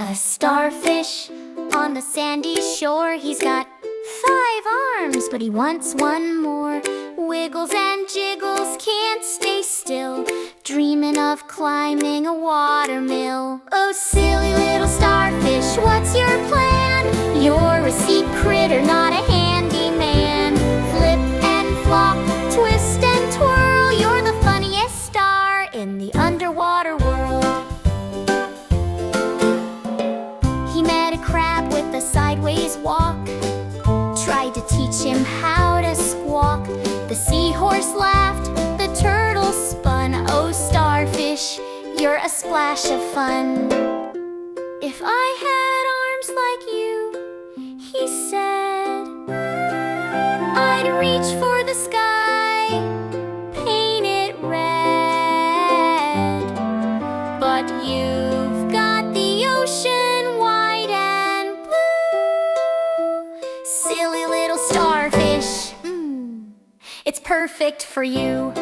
A starfish on the sandy shore. He's got 5 arms, but he wants one more. Wiggles and jiggles, can't stay still, dreaming of climbing a watermill. Oh, silly little starfish, what's your plan? You're a sea critter, not a handyman. Flip and flop, twist and twirl, you're the funniest star in the underwater world. He met a crab with a sideways walk, tried to teach him how to squawk. The seahorse laughed, the turtle spun. Oh, starfish, you're a splash of fun. If I had arms like you, he said, I'd reach for the sky, paint it red. But you've got the ocean wide and blue. Silly little starfish, it's perfect for you.